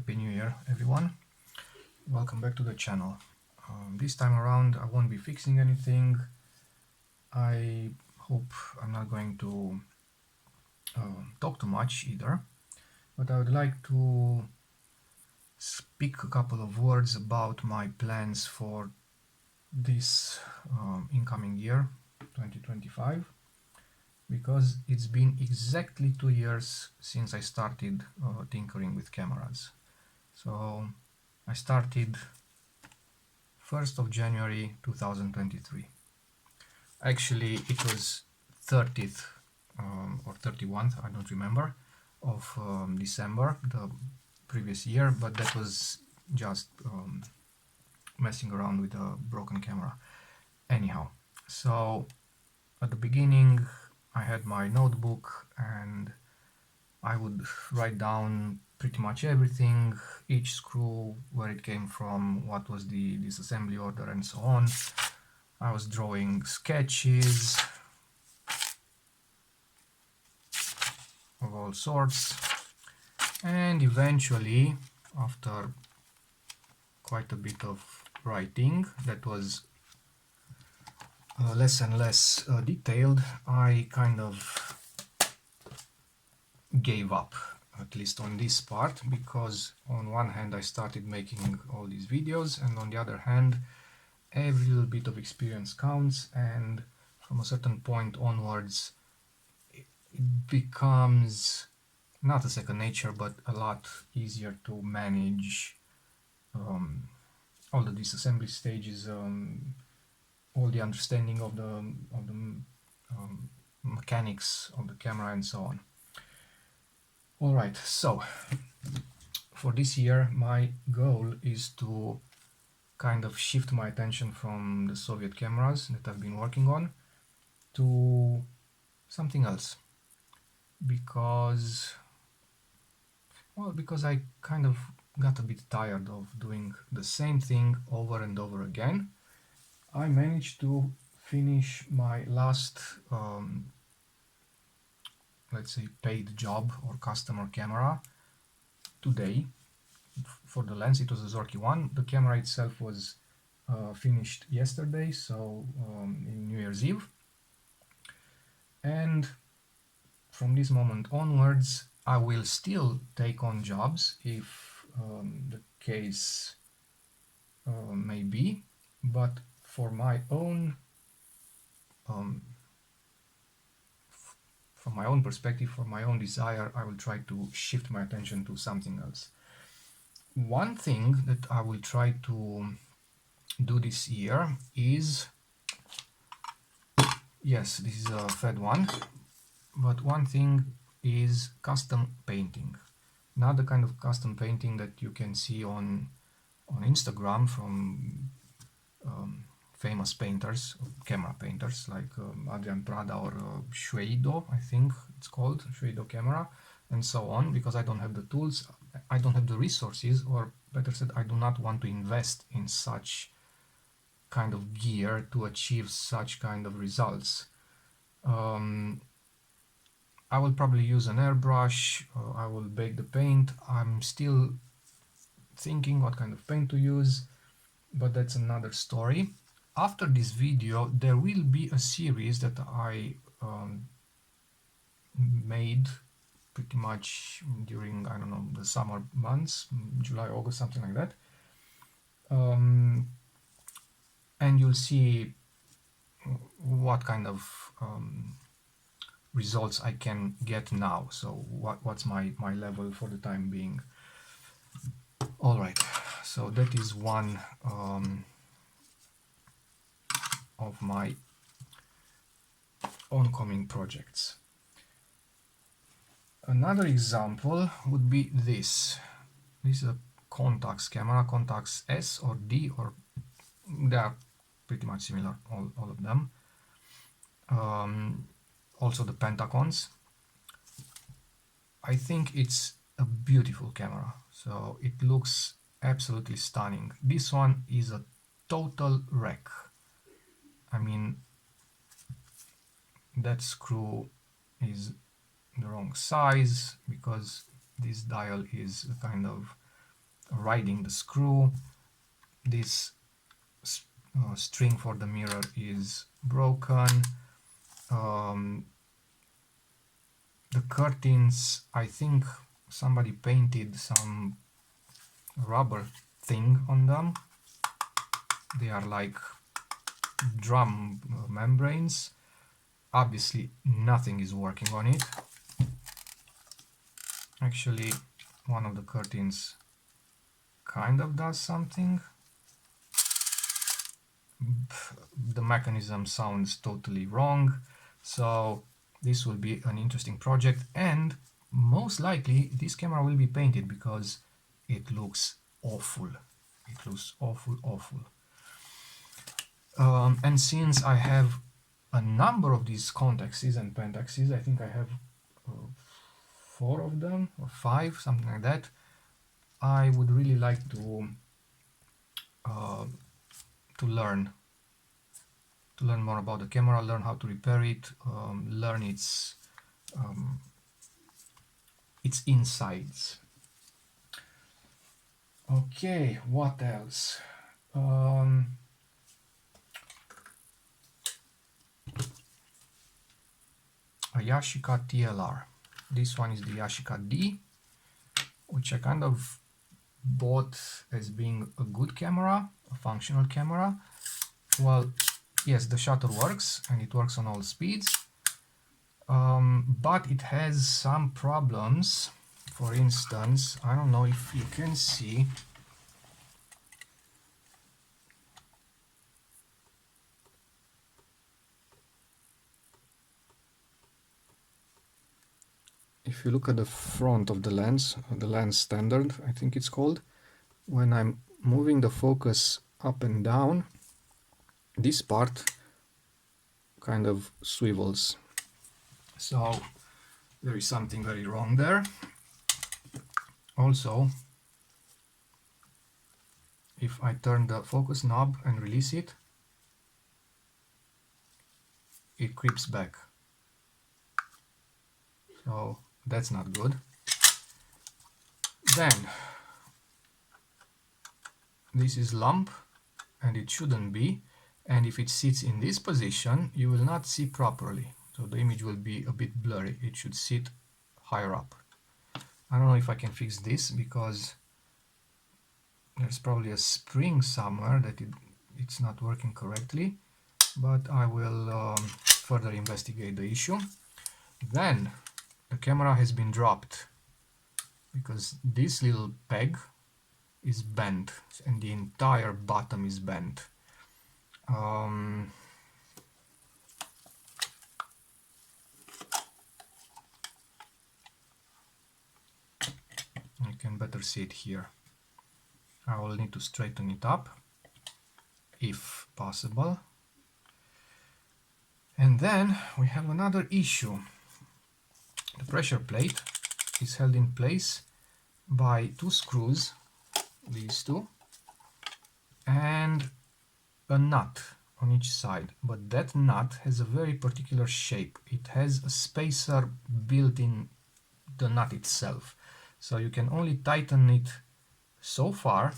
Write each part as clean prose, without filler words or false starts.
Happy New Year, everyone. Welcome back to the channel. This time around I won't be fixing anything. I hope I'm not going to talk too much either, but I would like to speak a couple of words about my plans for this incoming year, 2025, because it's been exactly 2 years since I started tinkering with cameras. So I started 1st of January 2023. Actually, it was 30th or 31st, I don't remember, of December the previous year, but that was just messing around with a broken camera. Anyhow, so at the beginning I had my notebook and I would write down pretty much everything, each screw, where it came from, what was the disassembly order, and so on. I was drawing sketches of all sorts, and eventually, after quite a bit of writing that was less and less detailed, I kind of gave up, at least on this part, because on one hand I started making all these videos, and on the other hand every little bit of experience counts, and from a certain point onwards it becomes not a second nature, but a lot easier to manage all the disassembly stages, all the understanding of the mechanics of the camera, and so on. Alright, so for this year my goal is to kind of shift my attention from the Soviet cameras that I've been working on to something else, because I kind of got a bit tired of doing the same thing over and over again. I managed to finish my last let's say paid job or customer camera today. For the lens it was a Zorky one. The camera itself was finished yesterday, so in New Year's Eve, and from this moment onwards I will still take on jobs if the case may be, but for my own from my own perspective, for my own desire, I will try to shift my attention to something else. One thing that I will try to do this year is, yes, this is a Fed one, but one thing is custom painting. Not the kind of custom painting that you can see on Instagram from famous painters, camera painters like Adrian Prada or Shueido, I think it's called, Shueido camera, and so on, because I don't have the tools, I don't have the resources, or better said, I do not want to invest in such kind of gear to achieve such kind of results. I will probably use an airbrush, I will bake the paint. I'm still thinking what kind of paint to use, but that's another story. After this video there will be a series that I made pretty much during, I don't know, the summer months, July, August, something like that, and you'll see what kind of results I can get now. So what's my level for the time being. Alright, so that is one of my oncoming projects. Another example would be this. This is a Contax camera, Contax S or D, or they are pretty much similar, all of them. Also the Pentacons. I think it's a beautiful camera, so it looks absolutely stunning. This one is a total wreck. I mean, that screw is the wrong size because this dial is kind of riding the screw. This string for the mirror is broken. The curtains, I think somebody painted some rubber thing on them. They are like drum membranes. Obviously nothing is working on it. Actually, one of the curtains kind of does something. The mechanism sounds totally wrong, so this will be an interesting project, and most likely this camera will be painted because it looks awful. It looks awful. And since I have a number of these Contaxes and Pentaxes, I think I have 4 of them or 5, something like that. I would really like to learn more about the camera, learn how to repair it, learn its insides. Okay, what else? A Yashica TLR. This one is the Yashica D, which I kind of bought as being a good camera, a functional camera. Well, yes, the shutter works and it works on all speeds, but it has some problems. For instance, I don't know if you can see, if you look at the front of the lens standard, I think it's called, when I'm moving the focus up and down, this part kind of swivels. So there is something very wrong there. Also, if I turn the focus knob and release it, it creeps back. So that's not good. Then this is lump, and it shouldn't be, and if it sits in this position you will not see properly, so the image will be a bit blurry. It should sit higher up. I don't know if I can fix this because there's probably a spring somewhere that it's not working correctly, but I will further investigate the issue. Then the camera has been dropped because this little peg is bent and the entire bottom is bent. You can better see it here. I will need to straighten it up if possible. And then we have another issue. The pressure plate is held in place by 2 screws, these 2, and a nut on each side, but that nut has a very particular shape. It has a spacer built in the nut itself, so you can only tighten it so far,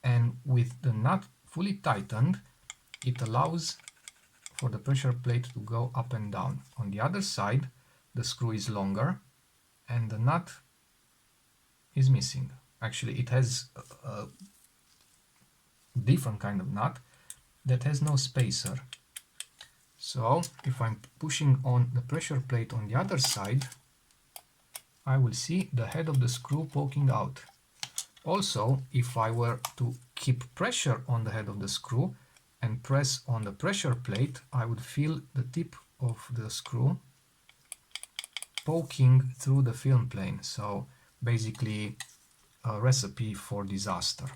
and with the nut fully tightened it allows for the pressure plate to go up and down. On the other side the screw is longer and the nut is missing. Actually, it has a different kind of nut that has no spacer. So if I'm pushing on the pressure plate on the other side, I will see the head of the screw poking out. Also, if I were to keep pressure on the head of the screw and press on the pressure plate, I would feel the tip of the screw poking through the film plane. So basically a recipe for disaster.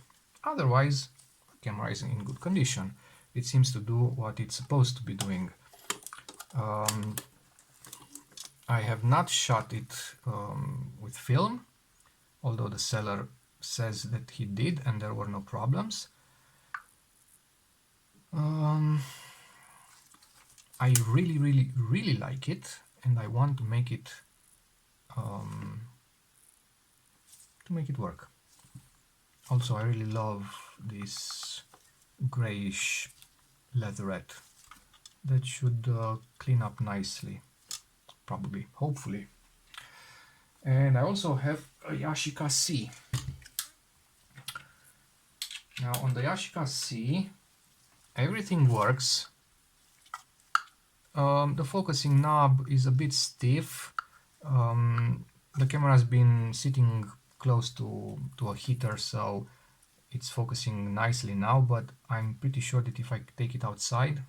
Otherwise, the camera is in good condition. It seems to do what it's supposed to be doing. I have not shot it with film, although the seller says that he did and there were no problems. I really like it, and I want to make it work. Also, I really love this grayish leatherette. That should clean up nicely, probably, hopefully. And I also have a Yashica C. Now on the Yashica C, everything works. The focusing knob is a bit stiff. The camera has been sitting close to a heater, so it's focusing nicely now, but I'm pretty sure that if I take it outside,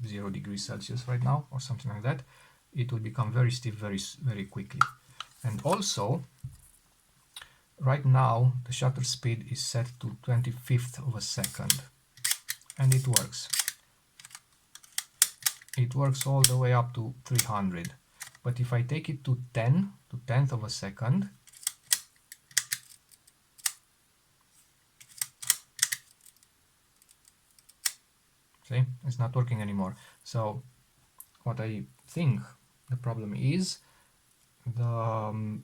0 degrees Celsius right now or something like that, it will become very stiff very quickly. And also, right now the shutter speed is set to 25th of a second, and it works. It works all the way up to 300. But if I take it to 10th of a second, see, it's not working anymore. So what I think the problem is, the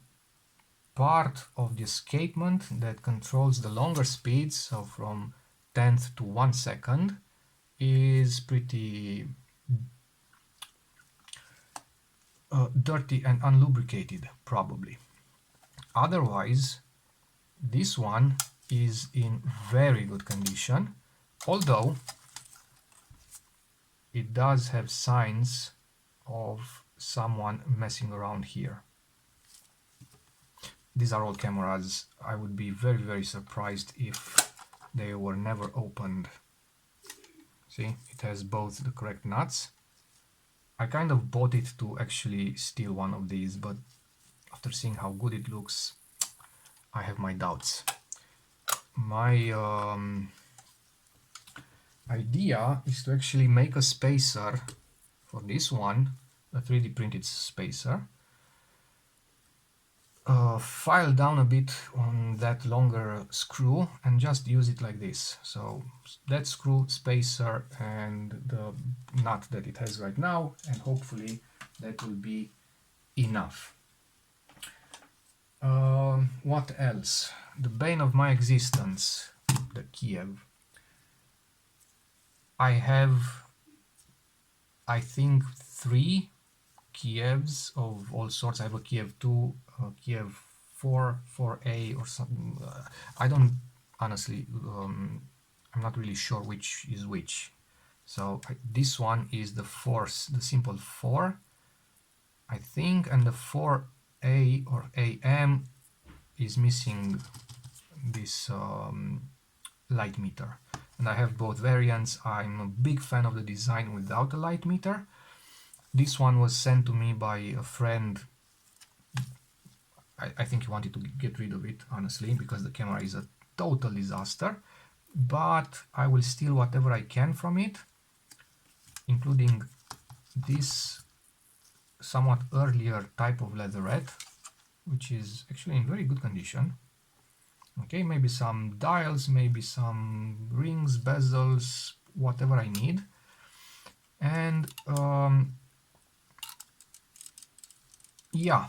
part of the escapement that controls the longer speeds, so from 10th to 1 second, is pretty dirty and unlubricated, probably. Otherwise, this one is in very good condition, although it does have signs of someone messing around here. These are old cameras. I would be very surprised if they were never opened. See, it has both the correct nuts. I kind of bought it to actually steal one of these, but after seeing how good it looks, I have my doubts. My idea is to actually make a spacer for this one, a 3D printed spacer, file down a bit on that longer screw and just use it like this. So that screw, spacer, and the nut that it has right now, and hopefully that will be enough. What else? The bane of my existence, the Kiev. I have, I think, 3 Kievs of all sorts. I have a Kiev 2, a Kiev 4, 4A or something. I don't, honestly, I'm not really sure which is which. So this one is the 4, the simple 4, I think, and the 4A or AM is missing this light meter. And I have both variants. I'm a big fan of the design without a light meter. This one was sent to me by a friend. I think he wanted to get rid of it, honestly, because the camera is a total disaster. But I will steal whatever I can from it, including this somewhat earlier type of leatherette, which is actually in very good condition. Okay, maybe some dials, maybe some rings, bezels, whatever I need. And yeah,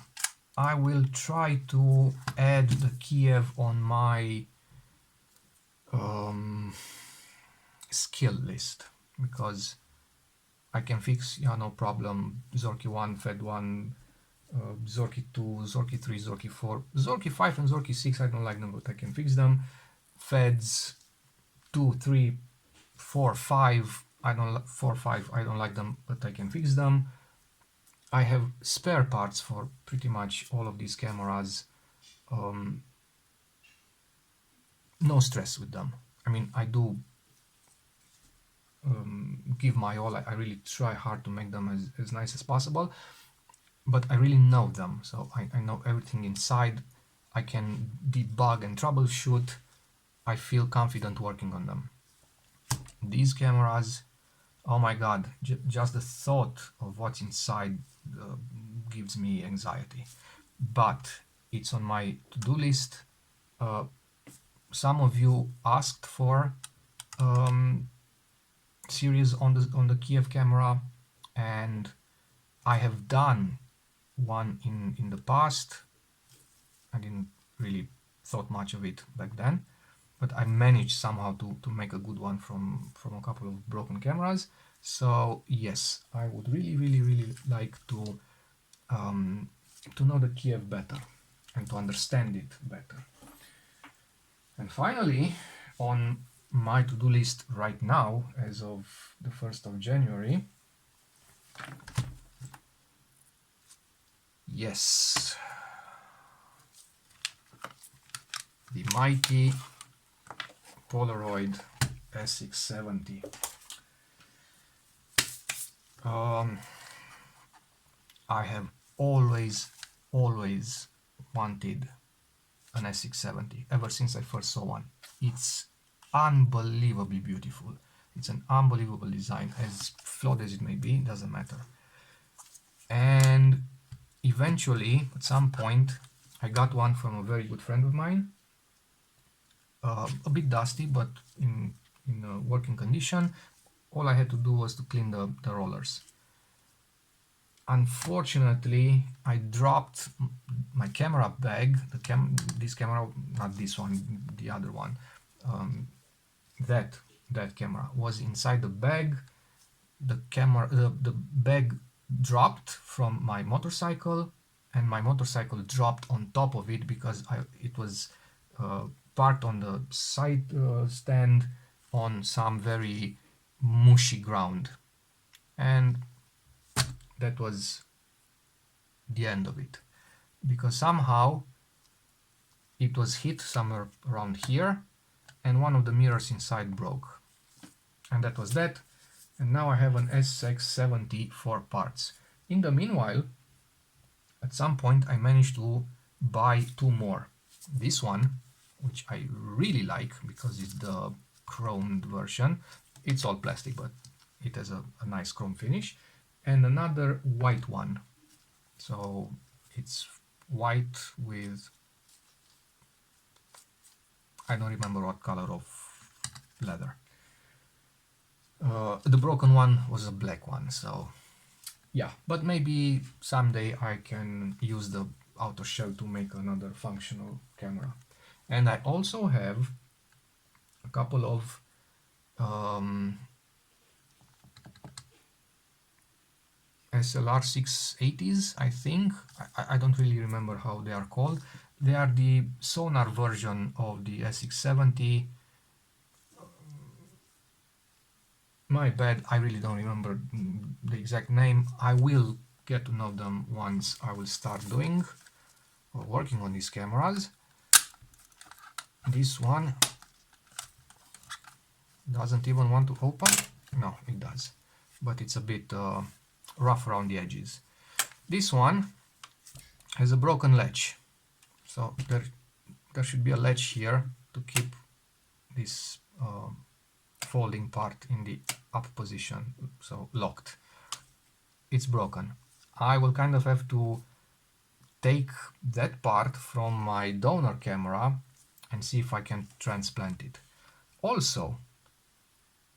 I will try to add the Kiev on my skill list, because I can fix, yeah, no problem, Zorky 1, Fed 1, Zorky 2, Zorky 3, Zorky 4, Zorky 5 and Zorky 6, I don't like them, but I can fix them. Feds 2, 3, 4, 5, 4, 5, I don't like them, but I can fix them. I have spare parts for pretty much all of these cameras. No stress with them. I mean, I do give my all. I really try hard to make them as nice as possible, but I really know them, so I know everything inside. I can debug and troubleshoot. I feel confident working on them. These cameras, oh my god, just the thought of what's inside gives me anxiety. But it's on my to-do list. Some of you asked for series on the Kiev camera, and I have done one in the past. I didn't really thought much of it back then, but I managed somehow to make a good one from a couple of broken cameras. So yes, I would really like to know the Kiev better and to understand it better. And finally, on my to-do list right now, as of the 1st of January, yes, the mighty Polaroid SX-70. I have always wanted an SX-70 ever since I first saw one. It's unbelievably beautiful. It's an unbelievable design, as flawed as it may be, doesn't matter. And eventually, at some point, I got one from a very good friend of mine. A bit dusty, but in a working condition. All I had to do was to clean the rollers. Unfortunately, I dropped my camera bag, this camera, not this one, the other one. That camera was inside the bag. The bag dropped from my motorcycle, and my motorcycle dropped on top of it because it was parked on the side stand on some very mushy ground, and that was the end of it, because somehow it was hit somewhere around here and one of the mirrors inside broke, and that was that. And now I have an SX-70 for parts. In the meanwhile, at some point I managed to buy two more. This one, which I really like because it's the chromed version. It's all plastic, but it has a nice chrome finish. And another white one. So it's white with, I don't remember what color of leather. The broken one was a black one, so yeah, but maybe someday I can use the outer shell to make another functional camera. And I also have a couple of SLR 680s, I think. I don't really remember how they are called. They are the sonar version of the SX-70. My bad, I really don't remember the exact name. I will get to know them once I will start doing or working on these cameras. This one doesn't even want to open. No, it does, but it's a bit rough around the edges. This one has a broken latch, so there should be a latch here to keep this folding part in the up position, so locked. It's broken. I will kind of have to take that part from my donor camera and see if I can transplant it. Also,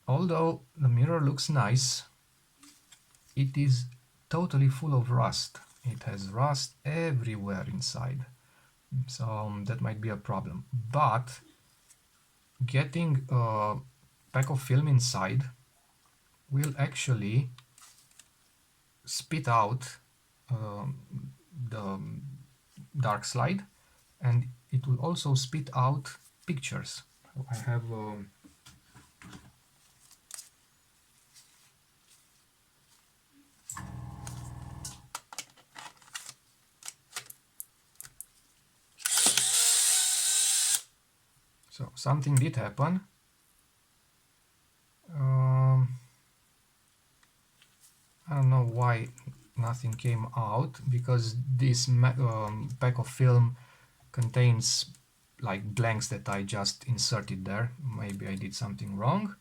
although the mirror looks nice, it is totally full of rust. It has rust everywhere inside, so that might be a problem. But getting a pack of film inside will actually spit out the dark slide, and it will also spit out pictures. So I have so something did happen. I don't know why nothing came out, because this pack of film contains like blanks that I just inserted there. Maybe I did something wrong.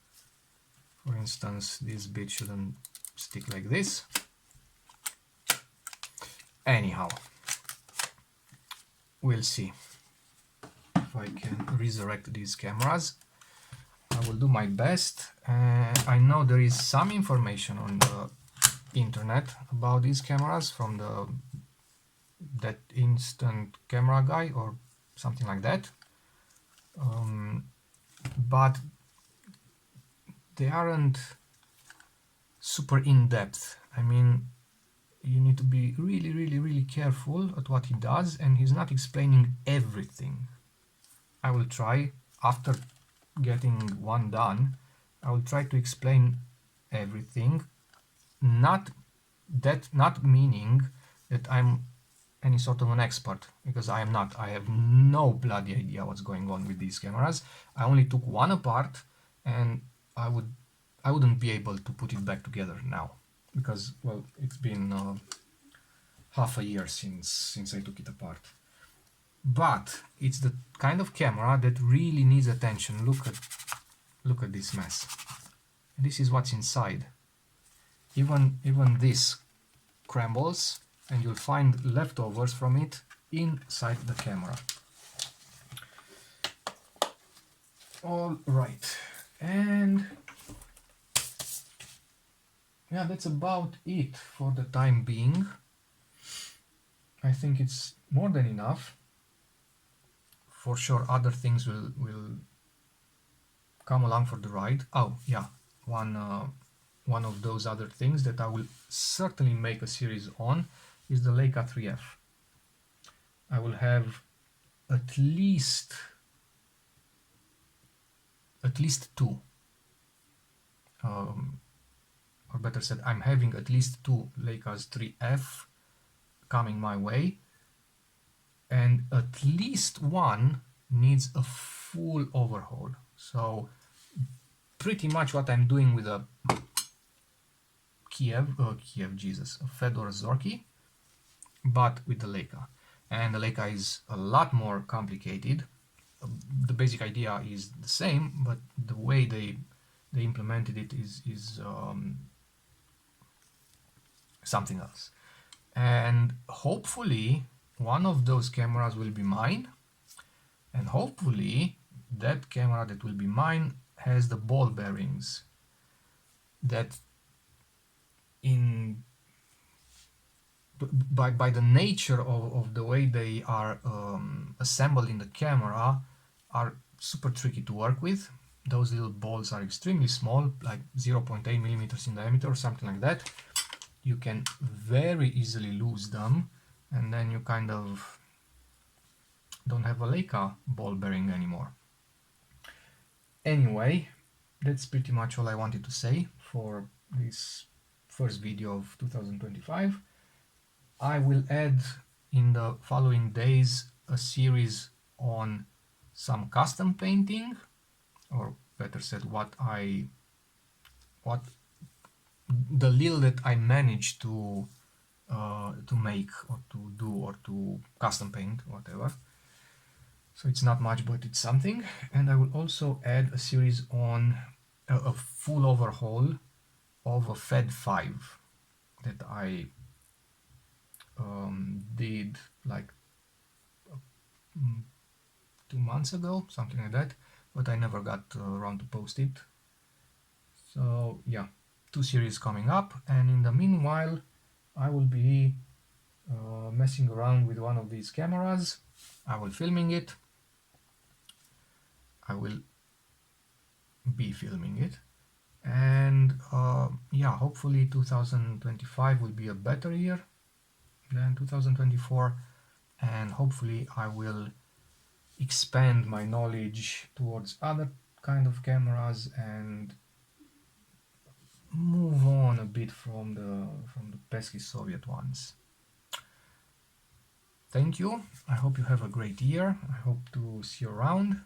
For instance, this bit shouldn't stick like this. Anyhow, we'll see if I can resurrect these cameras. I will do my best. I know there is some information on the internet about these cameras from that instant camera guy or something like that. but they aren't super in-depth. I mean, you need to be really careful at what he does, and he's not explaining everything. I will try, after getting one done, I will try to explain everything, not meaning that I'm any sort of an expert, because I am not. I have no bloody idea what's going on with these cameras. I only took one apart, and I wouldn't be able to put it back together now, because, well, it's been half a year since I took it apart. But it's the kind of camera that really needs attention. Look at this mess. This is what's inside. Even this crumbles, and you'll find leftovers from it inside the camera. All right, and yeah, that's about it for the time being. I think it's more than enough. For sure, other things will come along for the ride. Oh yeah, one of those other things that I will certainly make a series on is the Leica 3F. I will have at least two, or better said, I'm having at least two Leicas 3F coming my way, and at least one needs a full overhaul. So pretty much what I'm doing with a Kiev, a Fedor Zorky, but with the Leica. And the Leica is a lot more complicated. The basic idea is the same, but the way they implemented it is something else. And hopefully one of those cameras will be mine, and hopefully that camera that will be mine has the ball bearings that, by the nature of the way they are assembled in the camera, are super tricky to work with. Those little balls are extremely small, like 0.8 millimeters in diameter or something like that. You can very easily lose them, and then you kind of don't have a Leica ball bearing anymore. Anyway, that's pretty much all I wanted to say for this first video of 2025. I will add in the following days a series on some custom painting, or better said, what the little that I managed to make or to do or to custom paint, whatever. So it's not much, but it's something. And I will also add a series on a full overhaul of a Fed 5 that I did like 2 months ago, something like that, but I never got around to post it. So yeah, 2 series coming up, and in the meanwhile I will be messing around with one of these cameras. I will filming it. I will be filming it, and yeah, hopefully 2025 will be a better year than 2024, and hopefully I will expand my knowledge towards other kind of cameras and move on a bit from the pesky Soviet ones. Thank you. I hope you have a great year. I hope to see you around,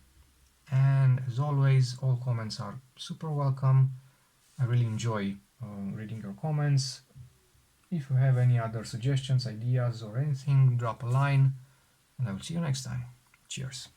and as always, all comments are super welcome. I really enjoy reading your comments. If you have any other suggestions, ideas, or anything, drop a line, and I will see you next time. Cheers.